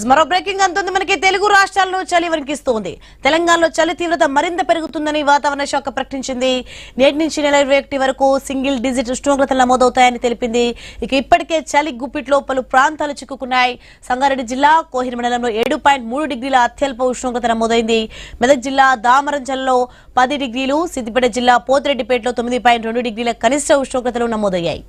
మరో బ్రేకింగ్ అంతుంది మనకి తెలుగు రాష్ట్రాల్లో చలి వణికిస్తోంది. తెలంగాణలో చలి తీవ్రత మరింత పెరుగుతుందని వాతావరణ శాఖ ప్రకటించింది. నేటి నుంచి నెల 21 వరకు సింగిల్ డిజిట్ ఉష్ణోగ్రతలు నమోదవుతాయని తెలిపింది. ఇక ఇప్పటికే చలి గుప్పిట్లో పలు ప్రాంతాలు చిక్కుకున్నాయి. సంగారెడ్డి జిల్లా కోహిర్ మండలంలో 7.3 డిగ్రీల అత్యల్ప ఉష్ణోగ్రత నమోదైంది. మెదక్ జిల్లా దామరంచల్లో 10 డిగ్రీలు, సిద్దిపేట జిల్లా పోతిరెడ్డిపేటలో 9.2 డిగ్రీల కనిష్ట ఉష్ణోగ్రతలు నమోదయ్యాయి.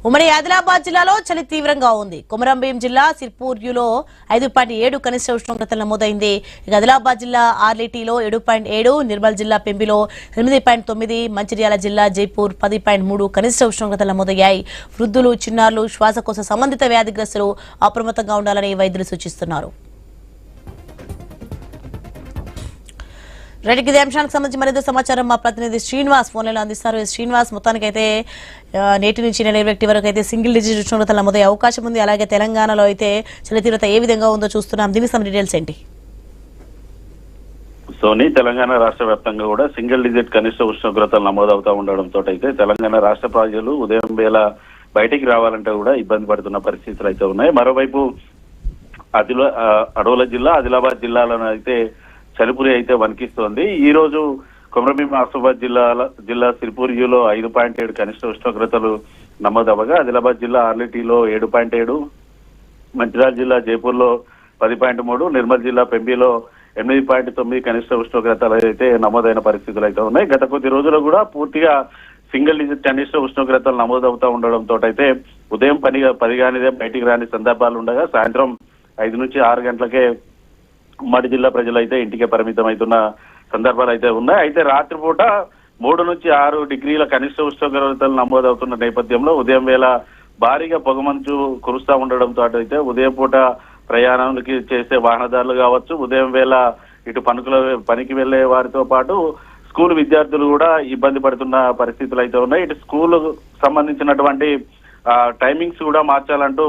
ఉమ్మడి ఆదిలాబాద్ జిల్లాలో చలి తీవ్రంగా ఉంది. కొమరంభీం జిల్లా సిర్పూర్యులో 5.7 కనిష్ట ఉష్ణోగ్రతలు నమోదైంది. ఆదిలాబాద్ జిల్లా ఆర్లిటీలో 7.7, నిర్మల్ జిల్లా పెంబిలో 8.9, మంచిర్యాల జిల్లా జైపూర్ 10.3 కనిష్ట ఉష్ణోగ్రతలు నమోదయ్యాయి. వృద్ధులు, చిన్నారులు, శ్వాసకోశ సంబంధిత వ్యాధిగ్రస్తులు అప్రమత్తంగా ఉండాలని వైద్యులు సూచిస్తున్నారు. రైట్, ఇదే అంశానికి సంబంధించి మరింత సమాచారం మా ప్రతినిధి శ్రీనివాస్ ఫోన్లలో అందిస్తారు. శ్రీనివాస్, మొత్తానికైతే నేటి నుంచి నెల 21 వరకు అయితే సింగిల్ డిజిట్ ఉష్ణోగ్రతలు నమోదయ్యే అవకాశం ఉంది. అలాగే తెలంగాణలో అయితే చలి తీవ్రత ఏ విధంగా ఉందో చూస్తున్నాం. దీనికి సంబంధించిన డీటెయిల్స్ ఏంటి? సోని, తెలంగాణ రాష్ట్ర వ్యాప్తంగా కూడా సింగిల్ డిజిట్ కనిష్ట ఉష్ణోగ్రతలు నమోదవుతా ఉండడంతో అయితే తెలంగాణ రాష్ట్ర ప్రజలు ఉదయం వేళ బయటికి రావాలంటే కూడా ఇబ్బంది పడుతున్న పరిస్థితులు అయితే ఉన్నాయి. మరోవైపు అడవుల జిల్లా ఆదిలాబాద్ జిల్లాలను అయితే చలిపురి అయితే వణికిస్తోంది. ఈ రోజు కొమరంభీం ఆసిఫాబాద్ జిల్లా సిర్పూర్యులో 5.7 కనిష్ట ఉష్ణోగ్రతలు నమోదవగా ఆదిలాబాద్ జిల్లా ఆర్లిటీలో 7.7, మంచిర్యాల జిల్లా జైపూర్లో 10.3, నిర్మల్ జిల్లా పెంబిలో 8.9 కనిష్ట ఉష్ణోగ్రతలు అయితే నమోదైన పరిస్థితులు అయితే ఉన్నాయి. గత కొద్ది రోజులు కూడా పూర్తిగా సింగిల్ డిజిట్ కనిష్ట ఉష్ణోగ్రతలు నమోదవుతూ ఉండడంతో అయితే ఉదయం 10 కానిదే బయటికి రాని సందర్భాలు ఉండగా సాయంత్రం 5 నుంచి 6 గంటలకే ఉమ్మడి జిల్లా ప్రజలు అయితే ఇంటికే పరిమితం అవుతున్న సందర్భాలు అయితే ఉన్నాయి. అయితే రాత్రిపూట 3 నుంచి 6 డిగ్రీల కనిష్ట ఉష్ణోగ్రతలు నమోదవుతున్న నేపథ్యంలో ఉదయం వేళ భారీగా పొగమంచు కురుస్తా ఉండడంతో అయితే ఉదయం పూట ప్రయాణానికి చేసే వాహనదారులు కావచ్చు, ఉదయం వేళ ఇటు పనికి వెళ్లే వారితో పాటు స్కూల్ విద్యార్థులు కూడా ఇబ్బంది పడుతున్న పరిస్థితులు అయితే ఉన్నాయి. ఇటు స్కూల్ సంబంధించినటువంటి టైమింగ్స్ కూడా మార్చాలంటూ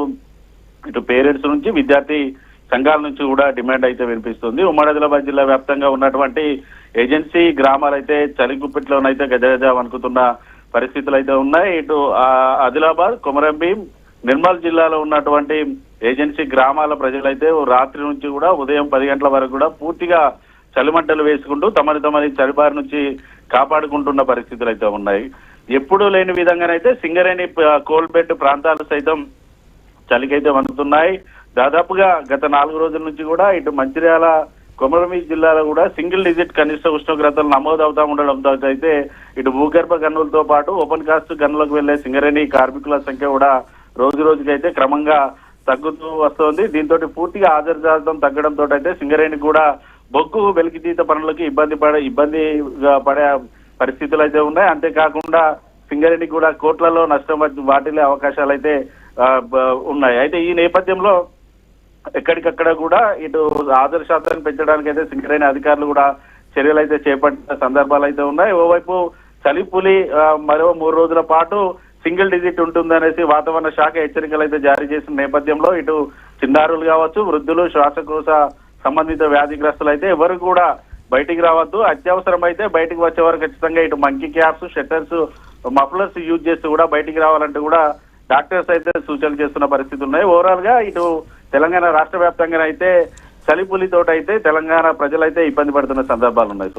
ఇటు పేరెంట్స్ నుంచి విద్యార్థి సంఘాల నుంచి కూడా డిమాండ్ అయితే వినిపిస్తుంది. ఉమ్మడి ఆదిలాబాద్ జిల్లా వ్యాప్తంగా ఉన్నటువంటి ఏజెన్సీ గ్రామాలైతే చలి గుప్పిట్లోనైతే గజగజ వణుకుతున్న పరిస్థితులు అయితే ఉన్నాయి. ఇటు ఆదిలాబాద్, కొమరంభీం, నిర్మల్ జిల్లాలో ఉన్నటువంటి ఏజెన్సీ గ్రామాల ప్రజలైతే రాత్రి నుంచి కూడా ఉదయం 10 గంటల వరకు కూడా పూర్తిగా చలిమంటలు వేసుకుంటూ తమని చలిబారి నుంచి కాపాడుకుంటున్న పరిస్థితులు అయితే ఉన్నాయి. ఎప్పుడూ లేని విధంగానైతే సింగరేణి కోల్బెట్ ప్రాంతాలు సైతం చలికైతే వణుకుతున్నాయి. దాదాపుగా గత 4 రోజుల నుంచి కూడా ఇటు మంచిర్యాల, కొమరంభీం జిల్లాలో కూడా సింగిల్ డిజిట్ కనిష్ట ఉష్ణోగ్రతలు నమోదవుతా ఉండడంతో అయితే ఇటు భూగర్భ గనులతో పాటు ఓపెన్ కాస్ట్ గనులకు వెళ్లే సింగరేణి కార్మికుల సంఖ్య కూడా రోజు రోజుకైతే క్రమంగా తగ్గుతూ వస్తోంది. దీంతో పూర్తిగా హాజరు శాతం తగ్గడంతో అయితే సింగరేణి కూడా బొగ్గు వెలికితీత పనులకి ఇబ్బందిగా పడే పరిస్థితులు అయితే ఉన్నాయి. అంతేకాకుండా సింగరేణి కూడా కోట్లలో నష్టం వాటిల్లే అవకాశాలు అయితే ఉన్నాయి. అయితే ఈ నేపథ్యంలో ఎక్కడికక్కడ కూడా ఇటు హాజరు శాతాన్ని పెంచడానికి అయితే సింగరేణి అధికారులు కూడా చర్యలు అయితే చేపట్టిన సందర్భాలు అయితే ఉన్నాయి. ఓవైపు చలిపులి మరో 3 రోజుల పాటు సింగిల్ డిజిట్ ఉంటుందనేసి వాతావరణ శాఖ హెచ్చరికలు అయితే జారీ చేసిన నేపథ్యంలో ఇటు చిన్నారులు కావచ్చు, వృద్ధులు, శ్వాసకోశ సంబంధిత వ్యాధిగ్రస్తులు అయితే ఎవరు కూడా బయటికి రావద్దు. అత్యవసరం అయితే బయటకు వచ్చే వారు ఖచ్చితంగా ఇటు monkey caps, shutters, mufflers use చేస్తూ కూడా బయటికి రావాలంటూ కూడా డాక్టర్స్ అయితే సూచనలు చేస్తున్న పరిస్థితులు ఉన్నాయి. ఓవరాల్ గా ఇటు తెలంగాణ రాష్ట్ర వ్యాప్తంగా అయితే చలిపులితోటి అయితే తెలంగాణ ప్రజలైతే ఇబ్బంది పడుతున్న సందర్భాలు ఉన్నాయి.